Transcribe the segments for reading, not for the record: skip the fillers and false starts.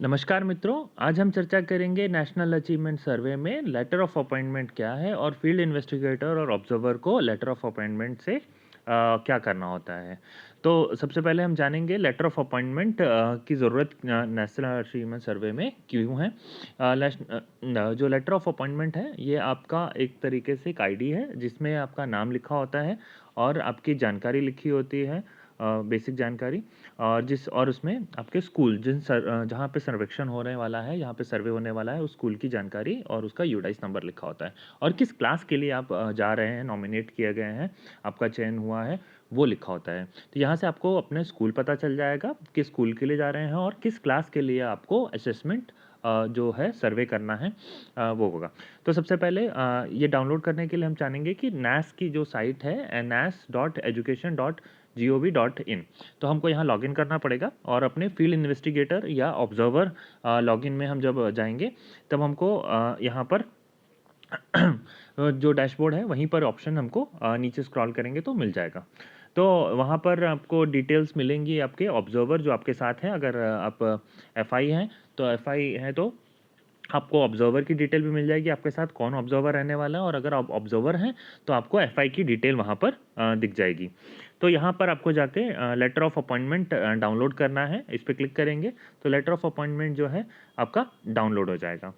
नमस्कार मित्रों, आज हम चर्चा करेंगे नेशनल अचीवमेंट सर्वे में लेटर ऑफ अपॉइंटमेंट क्या है और फील्ड इन्वेस्टिगेटर और ऑब्जर्वर को लेटर ऑफ अपॉइंटमेंट से क्या करना होता है। तो सबसे पहले हम जानेंगे लेटर ऑफ अपॉइंटमेंट की ज़रूरत नेशनल अचीवमेंट सर्वे में क्यों है। जो लेटर ऑफ अपॉइंटमेंट है ये आपका एक तरीके से एक आईडी है जिसमें आपका नाम लिखा होता है और आपकी जानकारी लिखी होती है, बेसिक जानकारी। और उसमें आपके स्कूल जहाँ पे सर्वेक्षण होने वाला है, जहाँ पे सर्वे होने वाला है, उस स्कूल की जानकारी और उसका यूडाइस नंबर लिखा होता है और किस क्लास के लिए आप जा रहे हैं, नॉमिनेट किए गए हैं, आपका चयन हुआ है, वो लिखा होता है। तो यहाँ से आपको अपने स्कूल पता चल जाएगा, किस स्कूल के लिए जा रहे हैं और किस क्लास के लिए आपको असेसमेंट जो है सर्वे करना है, वो होगा। तो सबसे पहले ये डाउनलोड करने के लिए हम जानेंगे कि NAS की जो साइट है nas.education.gov.in, तो हमको यहाँ लॉगिन करना पड़ेगा और अपने फील्ड इन्वेस्टिगेटर या ऑब्जर्वर लॉगिन में हम जब जाएंगे तब हमको यहाँ पर जो डैशबोर्ड है वहीं पर ऑप्शन हमको नीचे स्क्रॉल करेंगे तो मिल जाएगा। तो वहाँ पर आपको डिटेल्स मिलेंगी आपके ऑब्जर्वर जो आपके साथ हैं। अगर आप एफआई हैं तो एफआई हैं तो आपको ऑब्जर्वर की डिटेल भी मिल जाएगी, आपके साथ कौन ऑब्जर्वर रहने वाला है, और अगर आप ऑब्जर्वर हैं तो आपको एफआई की डिटेल वहाँ पर दिख जाएगी। तो यहाँ पर आपको जाके लेटर ऑफ अपॉइंटमेंट डाउनलोड करना है, इस पर क्लिक करेंगे तो लेटर ऑफ अपॉइंटमेंट जो है आपका डाउनलोड हो जाएगा।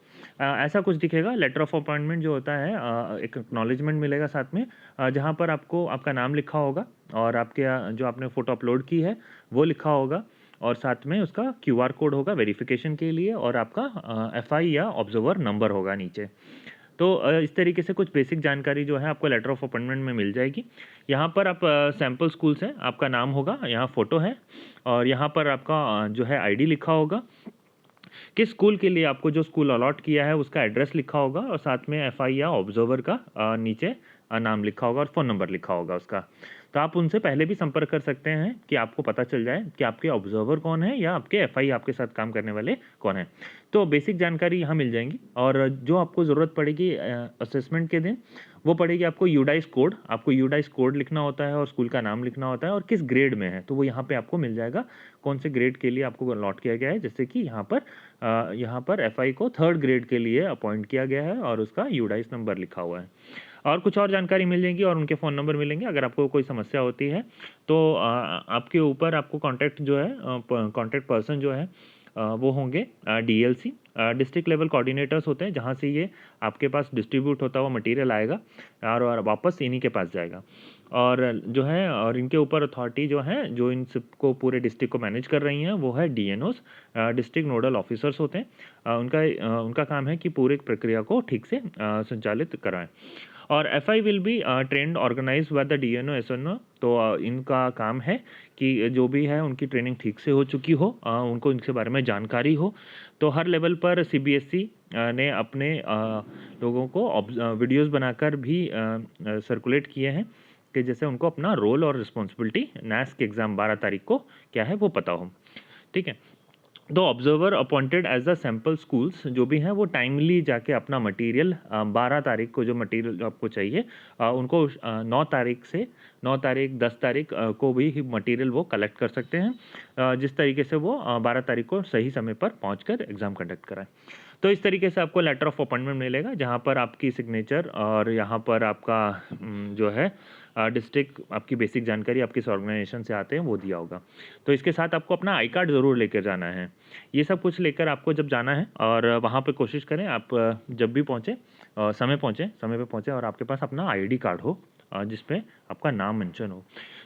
ऐसा कुछ दिखेगा। लेटर ऑफ अपॉइंटमेंट जो होता है एक एक्नॉलेजमेंट मिलेगा साथ में, जहाँ पर आपको आपका नाम लिखा होगा और आपके जो आपने फ़ोटो अपलोड की है वो लिखा होगा और साथ में उसका क्यूआर कोड होगा वेरिफिकेशन के लिए और आपका एफआई या ऑब्जर्वर नंबर होगा नीचे। तो इस तरीके से कुछ बेसिक जानकारी जो है आपको लेटर ऑफ अपॉइंटमेंट में मिल जाएगी। यहाँ पर आप सैम्पल स्कूल्स हैं, आपका नाम होगा, यहाँ फ़ोटो है और यहाँ पर आपका जो है आईडी लिखा होगा। किस स्कूल के लिए आपको जो स्कूल अलॉट किया है उसका एड्रेस लिखा होगा और साथ में एफआई या ऑब्जर्वर का नीचे नाम लिखा होगा और फ़ोन नंबर लिखा होगा उसका। तो आप उनसे पहले भी संपर्क कर सकते हैं कि आपको पता चल जाए कि आपके ऑब्जर्वर कौन है या आपके एफआई आपके साथ काम करने वाले कौन हैं। तो बेसिक जानकारी यहाँ मिल जाएंगी और जो आपको ज़रूरत पड़ेगी असेसमेंट के दिन वो पड़ेगी आपको यूडाइस कोड। आपको यूडाइस कोड लिखना होता है और स्कूल का नाम लिखना होता है और किस ग्रेड में है तो वो यहाँ पे आपको मिल जाएगा, कौन से ग्रेड के लिए आपको अलॉट किया गया है। जैसे कि यहाँ पर एफआई को 3rd ग्रेड के लिए अपॉइंट किया गया है और उसका यूडाइस नंबर लिखा हुआ है और कुछ और जानकारी मिल जाएगी और उनके फ़ोन नंबर मिलेंगे। अगर आपको कोई समस्या होती है तो आपके ऊपर आपको कॉन्टैक्ट जो है कॉन्टैक्ट पर्सन जो है वो होंगे डीएलसी, डिस्ट्रिक्ट लेवल कोऑर्डिनेटर्स होते हैं, जहाँ से ये आपके पास डिस्ट्रीब्यूट होता हुआ मटेरियल आएगा और वापस इन्हीं के पास जाएगा। और जो है और इनके ऊपर अथॉरिटी जो है जो इन सबको पूरे डिस्ट्रिक्ट को मैनेज कर रही हैं वो है डीएनओस, डिस्ट्रिक्ट नोडल ऑफिसर्स होते हैं। उनका काम है कि पूरी प्रक्रिया को ठीक से संचालित कराएं। और FI will be trained organise by the DNO SNO. तो इनका काम है कि जो भी है उनकी ट्रेनिंग ठीक से हो चुकी हो, उनको इनके बारे में जानकारी हो। तो हर लेवल पर सीबीएसई ने अपने लोगों को वीडियोस बनाकर भी सर्कुलेट किए हैं कि जैसे उनको अपना रोल और रिस्पॉन्सिबिलिटी नैस के एग्ज़ाम 12 तारीख को क्या है वो पता हो। ठीक है। तो observer appointed as the sample schools जो भी हैं वो टाइमली जाके अपना मटेरियल 12 तारीख को जो मटेरियल आपको चाहिए उनको 9 तारीख से 9 तारीख 10 तारीख को भी मटेरियल वो कलेक्ट कर सकते हैं, जिस तरीके से वो 12 तारीख को सही समय पर पहुंचकर एग्ज़ाम कंडक्ट कराएं। तो इस तरीके से आपको लेटर ऑफ अपॉइंटमेंट मिलेगा जहाँ पर आपकी सिग्नेचर और यहाँ पर आपका जो है डिस्ट्रिक्ट आपकी बेसिक जानकारी आप किस ऑर्गेनाइजेशन से आते हैं वो दिया होगा। तो इसके साथ आपको अपना आई कार्ड ज़रूर लेकर जाना है। ये सब कुछ लेकर आपको जब जाना है और वहाँ पे कोशिश करें आप जब भी पहुँचे समय पे पहुँचे और आपके पास अपना आईडी कार्ड हो जिस पे आपका नाम मेंशन हो।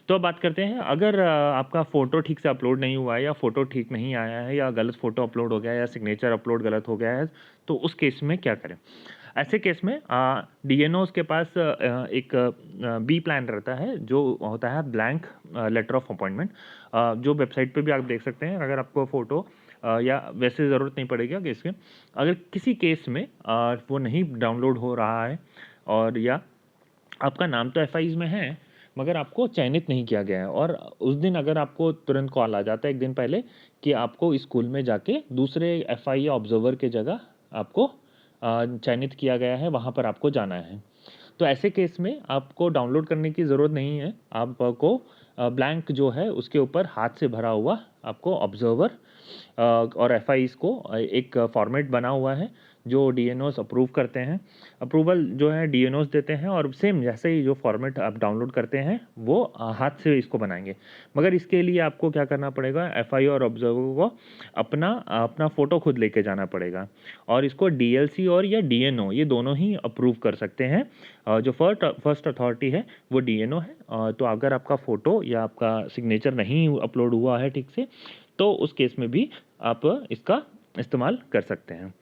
तो अब बात करते हैं, अगर आपका फ़ोटो ठीक से अपलोड नहीं हुआ है या फ़ोटो ठीक नहीं आया है या गलत फ़ोटो अपलोड हो गया है या सिग्नेचर अपलोड गलत हो गया है तो उस केस में क्या करें। ऐसे केस में डीएनओस के पास एक बी प्लान रहता है जो होता है ब्लैंक लेटर ऑफ अपॉइंटमेंट, जो वेबसाइट पे भी आप देख सकते हैं। अगर आपको फ़ोटो या वैसे ज़रूरत नहीं पड़ेगी कि इसके अगर किसी केस में वो नहीं डाउनलोड हो रहा है और या आपका नाम तो एफआईज में है मगर आपको चयनित नहीं किया गया है और उस दिन अगर आपको तुरंत कॉल आ जाता है एक दिन पहले कि आपको इस स्कूल में जाके दूसरे एफआई या ऑब्जर्वर के जगह आपको चयनित किया गया है, वहाँ पर आपको जाना है। तो ऐसे केस में आपको डाउनलोड करने की ज़रूरत नहीं है। आपको ब्लैंक जो है उसके ऊपर हाथ से भरा हुआ आपको ऑब्जर्वर और एफआईज़ को एक फॉर्मेट बना हुआ है जो डीएनओस अप्रूव करते हैं। अप्रूवल जो है डीएनओस देते हैं और सेम जैसे ही जो फॉर्मेट आप डाउनलोड करते हैं वो हाथ से इसको बनाएंगे। मगर इसके लिए आपको क्या करना पड़ेगा, एफआई और ऑब्जर्वर को अपना अपना फ़ोटो खुद लेके जाना पड़ेगा और इसको डीएलसी और या डीएनओ ये दोनों ही अप्रूव कर सकते हैं। जो फर्स्ट अथॉरिटी है वो डीएनओ है। तो अगर आपका फ़ोटो या आपका सिग्नेचर नहीं अपलोड हुआ है ठीक से तो उस केस में भी आप इसका इस्तेमाल कर सकते हैं।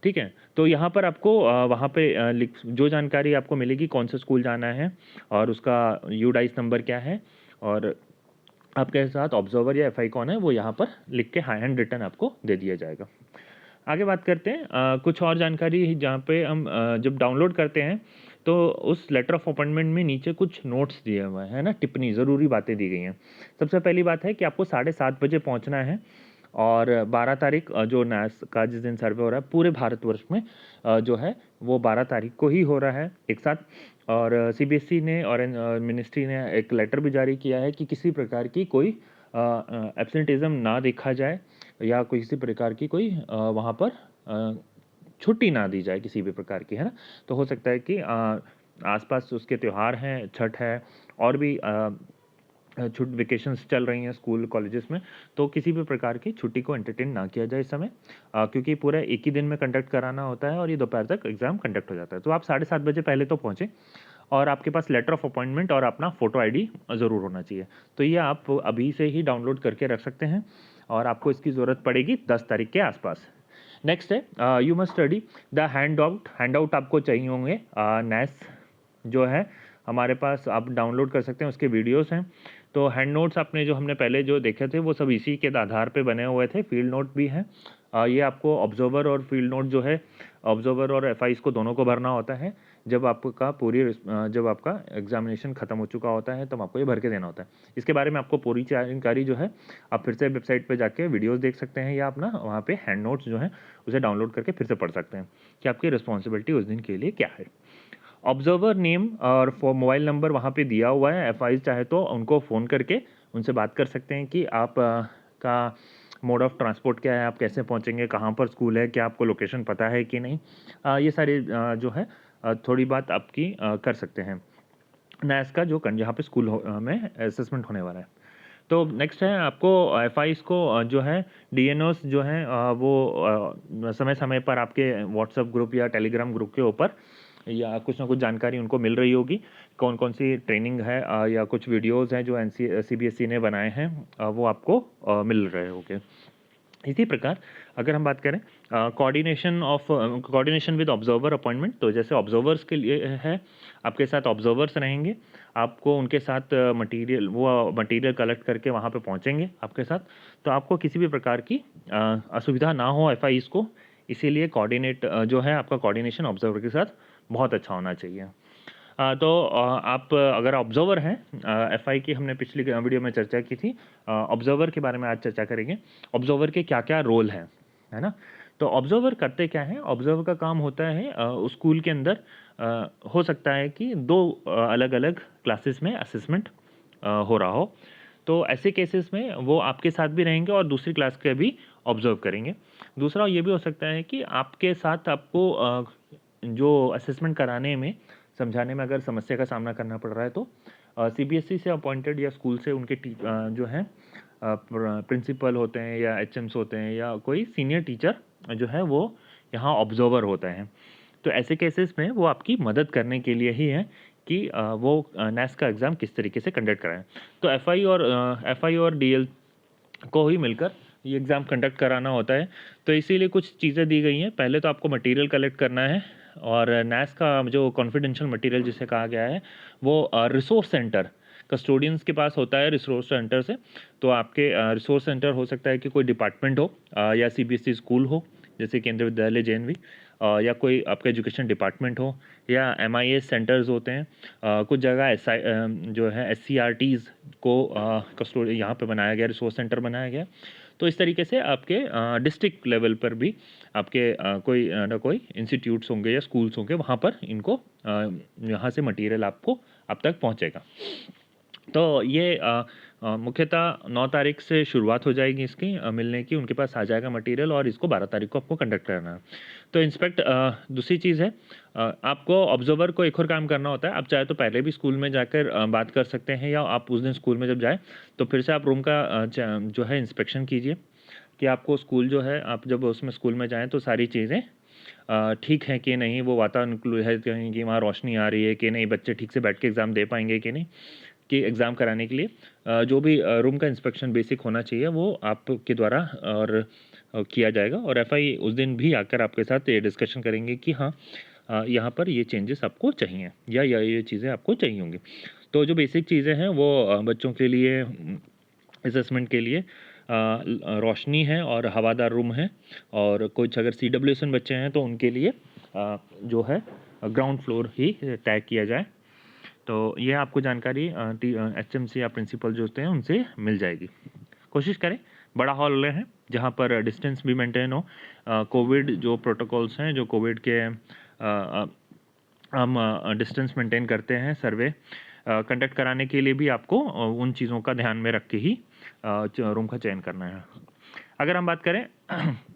ठीक है, तो यहाँ पर आपको वहाँ पे जो जानकारी आपको मिलेगी कौन सा स्कूल जाना है और उसका यूडाइस नंबर क्या है और आपके साथ ऑब्जर्वर या एफआई कौन है वो यहाँ पर लिख के हैंड रिटन आपको दे दिया जाएगा। आगे बात करते हैं कुछ और जानकारी जहाँ पे हम जब डाउनलोड करते हैं तो उस लेटर ऑफ अपॉइंटमेंट में नीचे कुछ नोट्स दिए हुए हैं ना, टिप्पणी ज़रूरी बातें दी गई हैं। सबसे पहली बात है कि आपको 7:30 बजे पहुँचना है और 12 तारीख जो नैस का जिस दिन सर्वे हो रहा है पूरे भारतवर्ष में जो है वो 12 तारीख को ही हो रहा है एक साथ। और सीबीएसई ने और मिनिस्ट्री ने एक लेटर भी जारी किया है कि किसी प्रकार की कोई एब्सेंटिज्म ना देखा जाए या किसी प्रकार की कोई वहाँ पर छुट्टी ना दी जाए किसी भी प्रकार की, है ना। तो हो सकता है कि आसपास उसके त्यौहार हैं, छठ है और भी छुट वेकेशंस चल रही हैं स्कूल कॉलेजेस में, तो किसी भी प्रकार की छुट्टी को एंटरटेन ना किया जाए इस समय क्योंकि पूरा एक ही दिन में कंडक्ट कराना होता है और ये दोपहर तक एग्ज़ाम कंडक्ट हो जाता है। तो आप 7:30 बजे पहले तो पहुँचें और आपके पास लेटर ऑफ अपॉइंटमेंट और अपना फ़ोटो आईडी ज़रूर होना चाहिए। तो ये आप अभी से ही डाउनलोड करके रख सकते हैं और आपको इसकी ज़रूरत पड़ेगी 10 तारीख के आसपास। नेक्स्ट है you must study the hand out आपको चाहिए होंगे। नैस जो है हमारे पास आप डाउनलोड कर सकते हैं, उसके वीडियोस हैं। तो हैंड नोट्स आपने जो हमने पहले जो देखे थे वो सब इसी के आधार पे बने हुए थे, फील्ड नोट भी हैं। ये आपको ऑब्जर्वर और फील्ड नोट जो है ऑब्जर्वर और एफआईज़ को दोनों को भरना होता है। जब आपका एग्जामिनेशन ख़त्म हो चुका होता है तब आपको ये भर के देना होता है। इसके बारे में आपको पूरी जानकारी जो है आप फिर से वेबसाइट पे जाके वीडियोस देख सकते हैं या अपना वहाँ पे हैंड नोट्स जो हैं उसे डाउनलोड करके फिर से पढ़ सकते हैं कि आपकी रिस्पॉन्सिबिलिटी उस दिन के लिए क्या है। ऑब्जर्वर नेम और मोबाइल नंबर वहाँ पे दिया हुआ है। एफआईज़ चाहे तो उनको फ़ोन करके उनसे बात कर सकते हैं कि आप का मोड ऑफ ट्रांसपोर्ट क्या है, आप कैसे पहुँचेंगे, कहाँ पर स्कूल है, क्या आपको लोकेशन पता है कि नहीं। ये सारी जो है थोड़ी बात आपकी कर सकते हैं नैस का जो जहाँ पे स्कूल में असेसमेंट होने वाला है। तो नेक्स्ट है आपको एफआईज़ को जो है डीएनओस जो हैं वो समय समय पर आपके व्हाट्सएप ग्रुप या टेलीग्राम ग्रुप के ऊपर या कुछ ना कुछ जानकारी उनको मिल रही होगी, कौन कौन सी ट्रेनिंग है या कुछ वीडियोज़ हैं जो सीबीएसई ने बनाए हैं वो आपको मिल रहे होंगे। इसी प्रकार अगर हम बात करें कोऑर्डिनेशन विद ऑब्जर्वर अपॉइंटमेंट, तो जैसे ऑब्जर्वर्स के लिए है आपके साथ ऑब्जर्वर्स रहेंगे, आपको उनके साथ मटेरियल कलेक्ट करके वहाँ पे पहुँचेंगे आपके साथ। तो आपको किसी भी प्रकार की असुविधा ना हो एफआईज़ को, इसीलिए जो है आपका कोऑर्डिनेशन ऑब्जर्वर के साथ बहुत अच्छा होना चाहिए। तो आप अगर ऑब्जर्वर हैं, एफआई की हमने पिछली वीडियो में चर्चा की थी, ऑब्जर्वर के बारे में आज चर्चा करेंगे। ऑब्जर्वर के क्या क्या रोल हैं, है ना। तो ऑब्जर्वर करते क्या हैं, ऑब्जर्वर का काम होता है स्कूल के अंदर हो सकता है कि दो अलग अलग क्लासेस में असेसमेंट हो रहा हो, तो ऐसे केसेस में वो आपके साथ भी रहेंगे और दूसरी क्लास के भी ऑब्जर्व करेंगे। दूसरा ये भी हो सकता है कि आपके साथ आपको जो असेसमेंट कराने में समझाने में अगर समस्या का सामना करना पड़ रहा है तो सीबीएसई से अपॉइंटेड या स्कूल से उनके जो हैं प्रिंसिपल होते हैं या एचएम्स होते हैं या कोई सीनियर टीचर जो है वो यहाँ ऑब्जर्वर होते हैं। तो ऐसे केसेस में वो आपकी मदद करने के लिए ही है कि वो नैस का एग्ज़ाम किस तरीके से कंडक्ट कराएं। तो एफआई और डीएल को ही मिलकर ये एग्ज़ाम कंडक्ट कराना होता है। तो इसीलिए कुछ चीज़ें दी गई हैं। पहले तो आपको मटेरियल कलेक्ट करना है और नैस का जो कॉन्फिडेंशियल मटेरियल जिसे कहा गया है वो रिसोर्स सेंटर कस्टोडियंस के पास होता है, रिसोर्स सेंटर से। तो आपके रिसोर्स सेंटर हो सकता है कि कोई डिपार्टमेंट हो या सीबीएसई स्कूल हो जैसे केंद्रीय विद्यालय जेएनवी, या कोई आपका एजुकेशन डिपार्टमेंट हो या एमआईएस सेंटर्स होते हैं। कुछ जगह जो है एससीईआरटीज़ को कस्टोडी यहाँ पे बनाया गया, रिसोर्स सेंटर बनाया गया। तो इस तरीके से आपके डिस्ट्रिक्ट लेवल पर भी आपके कोई ना कोई इंस्टीट्यूट्स होंगे या स्कूल्स होंगे, वहाँ पर इनको यहाँ से मटेरियल आपको अब तक पहुँचेगा। तो ये मुख्यतः 9 तारीख से शुरुआत हो जाएगी इसकी मिलने की, उनके पास आ जाएगा मटेरियल और इसको 12 तारीख को आपको कंडक्ट करना है। तो इंस्पेक्ट दूसरी चीज़ है आपको ऑब्ज़र्वर को एक और काम करना होता है, आप चाहे तो पहले भी स्कूल में जाकर बात कर सकते हैं या आप उस दिन स्कूल में जब जाएँ, तो फिर से आप रूम का जो है इंस्पेक्शन कीजिए कि आपको स्कूल जो है आप जब उसमें स्कूल में जाएँ तो सारी चीज़ें ठीक है कि नहीं, वो वातानुकूल है कहीं कि वहाँ रोशनी आ रही है कि नहीं, बच्चे ठीक से बैठ के एग्ज़ाम दे पाएँगे कि नहीं, कि एग्ज़ाम कराने के लिए जो भी रूम का इंस्पेक्शन बेसिक होना चाहिए वो आपके द्वारा और किया जाएगा और एफआई उस दिन भी आकर आपके साथ ये डिस्कशन करेंगे कि हाँ यहाँ पर ये चेंजेस आपको चाहिए या ये चीज़ें आपको चाहिए होंगी। तो जो बेसिक चीज़ें हैं वो बच्चों के लिए असेसमेंट के लिए रोशनी है और हवादार रूम है और कुछ अगर सीडब्ल्यूएसन बच्चे हैं तो उनके लिए जो है ग्राउंड फ्लोर ही तय किया जाए। तो ये आपको जानकारी एचएमसी या प्रिंसिपल जो होते हैं उनसे मिल जाएगी। कोशिश करें बड़ा हॉल लें हैं जहाँ पर डिस्टेंस भी मेंटेन हो। कोविड जो प्रोटोकॉल्स हैं जो कोविड के हम डिस्टेंस मेंटेन करते हैं सर्वे कंडक्ट कराने के लिए भी आपको उन चीज़ों का ध्यान में रख के ही रूम का चयन करना है। अगर हम बात करें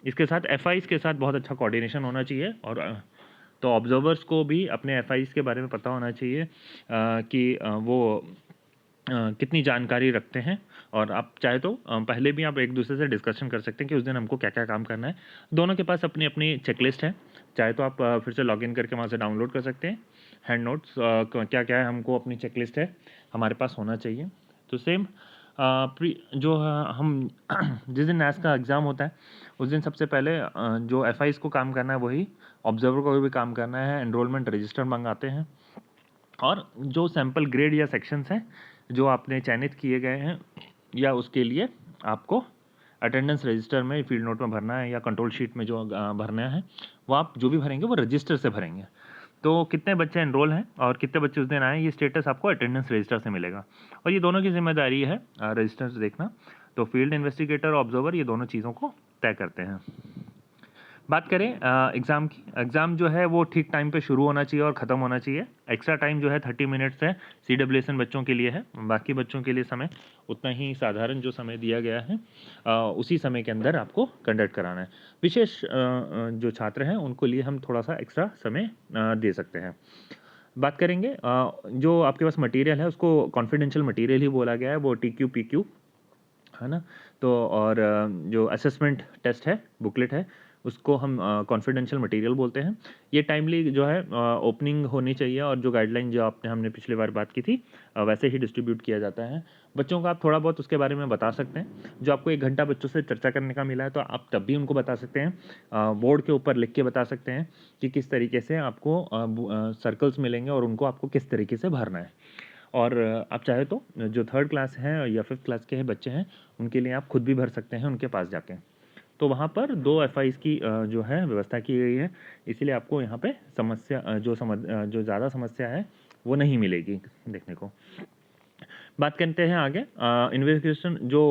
इसके साथ एफआईज़ के साथ बहुत अच्छा कोऑर्डिनेशन होना चाहिए और तो ऑब्जर्वर्स को भी अपने एफआईज़ के बारे में पता होना चाहिए कि वो कितनी जानकारी रखते हैं और आप चाहे तो पहले भी आप एक दूसरे से डिस्कशन कर सकते हैं कि उस दिन हमको क्या-क्या काम करना है। दोनों के पास अपनी-अपनी चेकलिस्ट है। चाहे तो आप फिर से लॉगिन करके वहाँ से डाउनलोड कर सकते हैं। हैंड नोट्स क्या-क्या है हमको अपनी चेकलिस्ट है, हमारे पास होना चाहिए। तो सेम प्री जो हम जिस दिन नैस का एग्ज़ाम होता है, उस दिन सबसे पहले जो एफआईज़ को काम करना है वही, ऑब्जर्वर को भी काम करना है, एनरोलमेंट रजिस्टर मँगाते हैं और जो सैंपल ग्रेड या सेक्शंस हैं, जो आपने चयनित किए गए हैं या उसके लिए आपको अटेंडेंस रजिस्टर में फील्ड नोट में भरना है या कंट्रोल शीट में जो भरना है, वो आप जो भी भरेंगे वो रजिस्टर से भरेंगे। तो कितने बच्चे एनरोल हैं और कितने बच्चे उस दिन आए, ये स्टेटस आपको अटेंडेंस रजिस्टर से मिलेगा और ये दोनों की ज़िम्मेदारी है रजिस्टर से देखना। तो फील्ड इन्वेस्टिगेटर और ऑब्जर्वर ये दोनों चीज़ों को तय करते हैं। बात करें एग्ज़ाम की, एग्ज़ाम जो है वो ठीक टाइम पे शुरू होना चाहिए और ख़त्म होना चाहिए। एक्स्ट्रा टाइम जो है 30 मिनट्स है, सीडब्ल्यूएसन बच्चों के लिए है, बाकी बच्चों के लिए समय उतना ही साधारण जो समय दिया गया है उसी समय के अंदर आपको कंडक्ट कराना है। विशेष जो छात्र हैं उनको लिए हम थोड़ा-सा एक्स्ट्रा समय दे सकते हैं। बात करेंगे जो आपके पास मटेरियल है उसको कॉन्फिडेंशियल मटेरियल ही बोला गया है, वो टीक्यू, पीक्यू है ना? तो और जो असेसमेंट टेस्ट है, बुकलेट है, उसको हम कॉन्फिडेंशियल मटेरियल बोलते हैं। ये टाइमली जो है ओपनिंग होनी चाहिए और जो गाइडलाइन जो आपने हमने पिछली बार बात की थी वैसे ही डिस्ट्रीब्यूट किया जाता है। बच्चों को आप थोड़ा बहुत उसके बारे में बता सकते हैं। जो आपको 1 घंटा बच्चों से चर्चा करने का मिला है तो आप तब भी उनको बता सकते हैं। बोर्ड के ऊपर लिख के बता सकते हैं कि किस तरीके से आपको सर्कल्स मिलेंगे और उनको आपको किस तरीके से भरना है। और आप चाहे तो जो 3rd क्लास है या 5th क्लास के बच्चे हैं, उनके लिए आप खुद भी भर सकते हैं उनके पास जाके। तो वहाँ पर 2 एफआईज़ की जो है व्यवस्था की गई है, इसीलिए आपको यहाँ पे समस्या जो ज़्यादा समस्या है, वो नहीं मिलेगी देखने को। बात करते हैं आगे इन्वेस्टिगेशन जो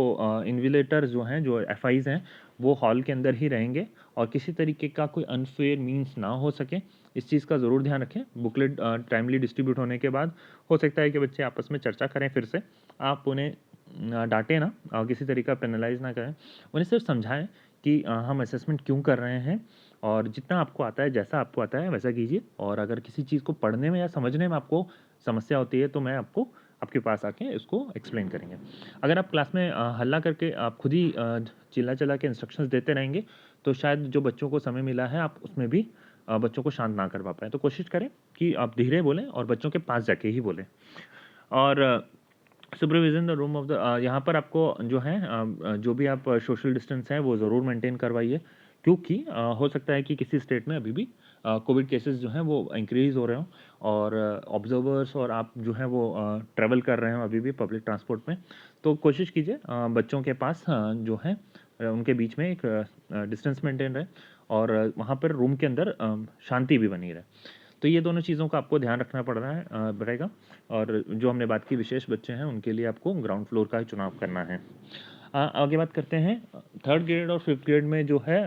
इन्विजिलेटर जो हैं, जो एफआईज़ हैं, वो हॉल के अंदर ही रहेंगे और किसी तरीके का कोई अनफेयर मीन्स ना हो सके, इस चीज़ का ज़रूर ध्यान रखें। बुकलेट टाइमली डिस्ट्रीब्यूट होने के बाद हो सकता है कि बच्चे आपस में चर्चा करें फिर से। आप उन्हें डाँटें ना किसी तरीका पेनलाइज़ ना करें। उन्हें सिर्फ समझाएँ कि हम असेसमेंट क्यों कर रहे हैं और जितना आपको आता है, जैसा आपको आता है वैसा कीजिए और अगर किसी चीज़ को पढ़ने में या समझने में आपको समस्या होती है, तो मैं आपको आपके पास आके इसको एक्सप्लेन करेंगे। अगर आप क्लास में हल्ला करके आप खुद ही चिल्ला-चिल्ला के इंस्ट्रक्शंस देते रहेंगे, तो शायद जो बच्चों को समय मिला है, आप उसमें भी बच्चों को शांत ना करवा पाएँ। तो कोशिश करें कि आप धीरे बोलें और बच्चों के पास जाके ही बोलें। और supervision the room of the यहाँ पर आपको जो है जो भी आप सोशल डिस्टेंस है, वो ज़रूर मेंटेन करवाइए क्योंकि हो सकता है कि किसी स्टेट में अभी भी कोविड केसेस जो हैं वो इंक्रीज़ हो रहे हों और ऑब्जर्वर्स और आप जो हैं वो ट्रैवल कर रहे हो अभी भी पब्लिक ट्रांसपोर्ट में। तो कोशिश कीजिए बच्चों के पास जो है उनके बीच में एक डिस्टेंस मेंटेन रहे और वहाँ पर रूम के अंदर शांति भी बनी रहे। तो ये दोनों चीज़ों का आपको ध्यान रखना पड़ रहा है पड़ेगा और जो हमने बात की विशेष बच्चे हैं उनके लिए आपको ग्राउंड फ्लोर का ही चुनाव करना है। आगे बात करते हैं 3rd ग्रेड और 5th ग्रेड में जो है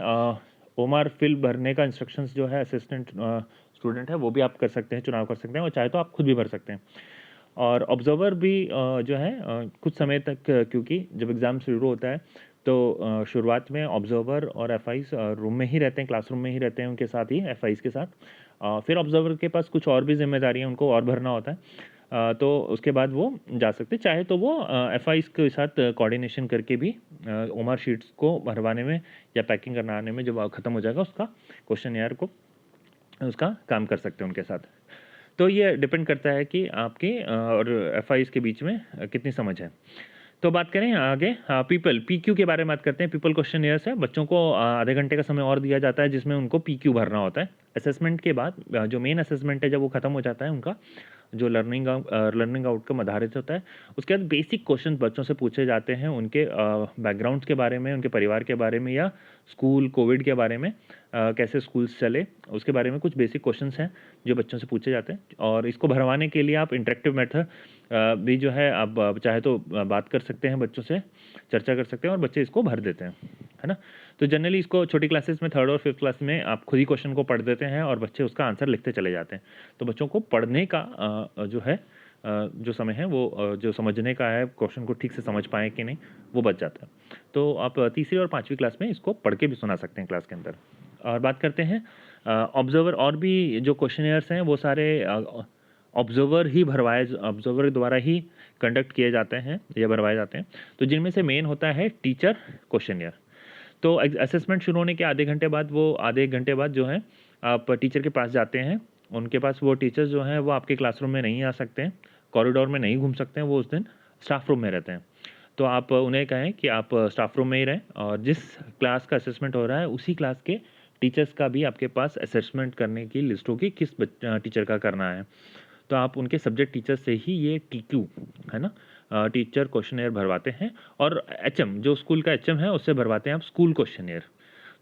ओमार फिल भरने का इंस्ट्रक्शंस जो है असिस्टेंट स्टूडेंट है वो भी आप कर सकते हैं, चुनाव कर सकते हैं और चाहे तो आप खुद भी भर सकते हैं। और ऑब्ज़र्वर भी जो है कुछ समय तक क्योंकि जब एग्ज़ाम शुरू होता है तो शुरुआत में ऑब्ज़र्वर और एफआईज़ रूम में ही रहते हैं, क्लासरूम में ही रहते हैं उनके साथ ही एफआईज़ के साथ। फिर ऑब्ज़र्वर के पास कुछ और भी ज़िम्मेदारियाँ उनको और भरना होता है। तो उसके बाद वो जा सकते हैं, चाहे तो वो एफआईज़ के साथ कोऑर्डिनेशन करके भी ओमआर शीट्स को भरवाने में या पैकिंग करवाने में जब ख़त्म हो जाएगा उसका क्वेश्चनेयर को उसका काम कर सकते हैं उनके साथ। तो ये डिपेंड करता है कि आपके और एफआईज़ के बीच में कितनी समझ है। तो बात करें आगे पीपल पीक्यू के बारे में बात करते हैं। पीपल क्वेश्चनेयर्स है, बच्चों को आधे घंटे का समय और दिया जाता है जिसमें उनको पीक्यू भरना होता है। असेसमेंट के बाद जो मेन असेसमेंट है जब वो खत्म हो जाता है उनका, जो लर्निंग आउटकम आधारित होता है, उसके बाद बेसिक क्वेश्चन बच्चों से पूछे जाते हैं उनके बैकग्राउंड्स के बारे में, उनके परिवार के बारे में या स्कूल कोविड के बारे में, कैसे स्कूल्स चले उसके बारे में कुछ बेसिक क्वेश्चंस हैं जो बच्चों से पूछे जाते हैं। और इसको भरवाने के लिए आप इंटरेक्टिव मेथड भी जो है आप चाहे तो बात कर सकते हैं बच्चों से, चर्चा कर सकते हैं और बच्चे इसको भर देते हैं, है ना? तो जनरली इसको छोटी क्लासेस में 3rd और 5th क्लास में आप खुद ही क्वेश्चन को पढ़ देते हैं और बच्चे उसका आंसर लिखते चले जाते हैं। तो बच्चों को पढ़ने का जो है जो समय है वो जो समझने का है, क्वेश्चन को ठीक से समझ पाएँ कि नहीं, वो बच जाता है। तो आप तीसरी और 5वीं क्लास में इसको पढ़ के भी सुना सकते हैं क्लास के अंदर। और बात करते हैं ऑब्ज़र्वर और भी जो क्वेश्चनेयर्स हैं वो सारे ऑब्ज़र्वर द्वारा ही कंडक्ट किए जाते हैं या भरवाए जाते हैं। तो जिनमें से मेन होता है टीचर क्वेश्चनेयर। तो असेसमेंट शुरू होने के आधे 1 घंटे बाद जो है आप टीचर के पास जाते हैं। उनके पास वो टीचर्स जो हैं वो आपके क्लासरूम में नहीं आ सकते हैं, कॉरिडोर में नहीं घूम सकते हैं, वो उस दिन स्टाफ रूम में रहते हैं। तो आप उन्हें कहें कि आप स्टाफ रूम में ही रहें और जिस क्लास का असेसमेंट हो रहा है उसी क्लास के टीचर्स का भी आपके पास असेसमेंट करने की लिस्ट होगी किस टीचर का करना है। तो आप उनके सब्जेक्ट टीचर से ही ये टीक्यू है ना टीचर क्वेश्चनेयर भरवाते हैं। और एचएम जो स्कूल का एचएम है उससे भरवाते हैं आप स्कूल क्वेश्चनेयर।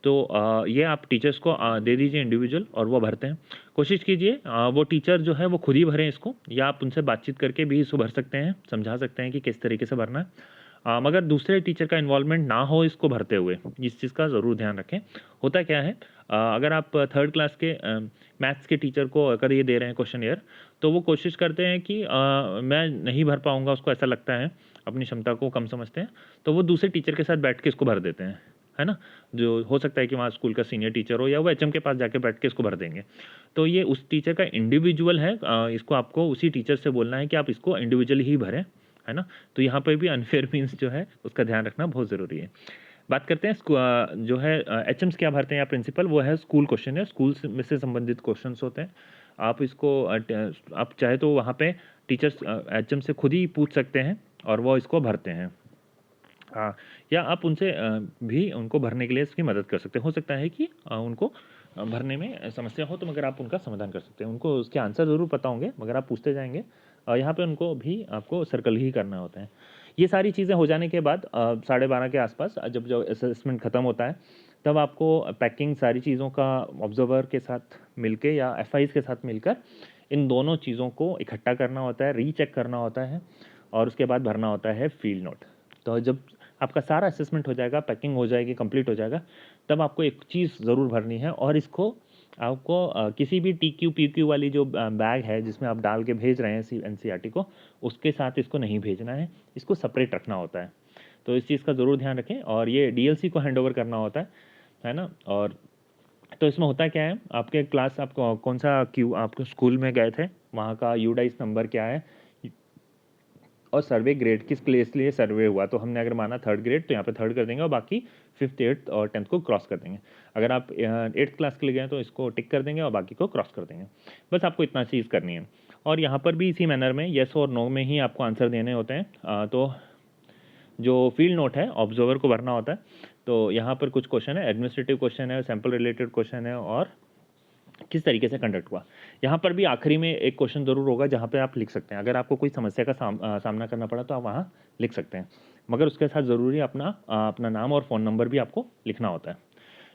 तो ये आप टीचर्स को दे दीजिए इंडिविजुअल और वो भरते हैं। कोशिश कीजिए वो टीचर जो है वो खुद ही भरें इसको या आप उनसे बातचीत करके भी इसको भर सकते हैं, समझा सकते हैं कि किस तरीके से भरना है। मगर दूसरे टीचर का इन्वॉल्वमेंट ना हो इसको भरते हुए, इस चीज़ का ज़रूर ध्यान रखें। होता क्या है अगर आप 3rd क्लास के मैथ्स के टीचर को अगर ये दे रहे हैं क्वेश्चनेयर, तो वो कोशिश करते हैं कि मैं नहीं भर पाऊँगा, उसको ऐसा लगता है, अपनी क्षमता को कम समझते हैं, तो वो दूसरे टीचर के साथ बैठ के इसको भर देते हैं, है ना? जो हो सकता है कि वहाँ स्कूल का सीनियर टीचर हो या वो एचएम के पास जाके बैठ के इसको भर देंगे। तो ये उस टीचर का इंडिविजुअल है इसको आपको उसी टीचर से बोलना है कि आप इसको इंडिविजुअली ही भरें, है ना? तो यहाँ पे भी अनफेयर मीन्स जो है उसका ध्यान रखना बहुत ज़रूरी है। बात करते हैं जो है एचएम्स क्या भरते हैं या प्रिंसिपल, वो है स्कूल क्वेश्चन है, स्कूल में से संबंधित क्वेश्चंस होते हैं। आप इसको आप चाहे तो वहाँ पे टीचर्स एचएम से खुद ही पूछ सकते हैं और वो इसको भरते हैं। हाँ, या आप उनसे भी उनको भरने के लिए इसकी मदद कर सकते हैं। हो सकता है कि उनको भरने में समस्या हो तो मगर आप उनका समाधान कर सकते हैं। उनको उसके आंसर ज़रूर पता होंगे मगर आप पूछते जाएँगे। यहाँ पे उनको भी आपको सर्कल ही करना होता है। ये सारी चीज़ें हो जाने के बाद 12:30 के आसपास जब असेसमेंट ख़त्म होता है, तब आपको पैकिंग सारी चीज़ों का ऑब्ज़र्वर के साथ मिलके या एफआईज़ के साथ मिलकर इन दोनों चीज़ों को इकट्ठा करना होता है, रीचेक करना होता है और उसके बाद भरना होता है फ़ील्ड नोट। तो जब आपका सारा असेसमेंट हो जाएगा, पैकिंग हो जाएगी, कंप्लीट हो जाएगा, तब आपको एक चीज़ ज़रूर भरनी है और इसको आपको किसी भी टीक्यू, पीक्यू वाली जो बैग है जिसमें आप डाल के भेज रहे हैं एनसीईआरटी को, उसके साथ इसको नहीं भेजना है, इसको सेपरेट रखना होता है। तो इस चीज़ का ज़रूर ध्यान रखें और ये डीएलसी को हैंडओवर करना होता है ना? और तो इसमें होता क्या है, आपके क्लास आप कौन-सा क्यू आप स्कूल में गए थे, वहाँ का यूडाइस नंबर क्या है और सर्वे ग्रेड किस क्लास लिए सर्वे हुआ। तो हमने अगर माना 3rd ग्रेड तो यहाँ पे 3rd कर देंगे और बाकी 5th, 8th और 10th को क्रॉस कर देंगे। अगर आप 8th क्लास के लिए गए तो इसको टिक कर देंगे और बाकी को क्रॉस कर देंगे। बस आपको इतना चीज़ करनी है और यहाँ पर भी इसी मैनर में येस और नो में ही आपको आंसर देने होते हैं। तो जो फील्ड नोट है ऑब्जर्वर को भरना होता है। तो यहाँ पर कुछ क्वेश्चन है, एडमिनिस्ट्रेटिव क्वेश्चन है, सैंपल रिलेटेड क्वेश्चन है और किस तरीके से कंडक्ट हुआ। यहाँ पर भी आखिरी में एक क्वेश्चन ज़रूर होगा जहाँ पे आप लिख सकते हैं। अगर आपको कोई समस्या का सामना करना पड़ा तो आप वहाँ लिख सकते हैं, मगर उसके साथ ज़रूरी अपना नाम और फ़ोन नंबर भी आपको लिखना होता है।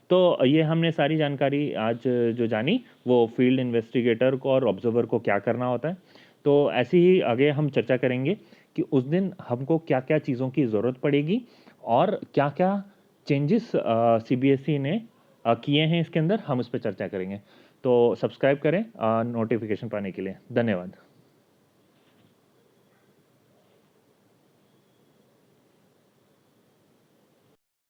तो ये हमने सारी जानकारी आज जो जानी वो फील्ड इन्वेस्टिगेटर को और ऑब्जर्वर को क्या करना होता है। तो ऐसे ही आगे हम चर्चा करेंगे कि उस दिन हमको क्या-क्या चीज़ों की ज़रूरत पड़ेगी और क्या-क्या चेंजेस सीबीएसई ने किए हैं इसके अंदर, हम उस पे चर्चा करेंगे। तो सब्सक्राइब करें नोटिफ़िकेशन पाने के लिए। धन्यवाद।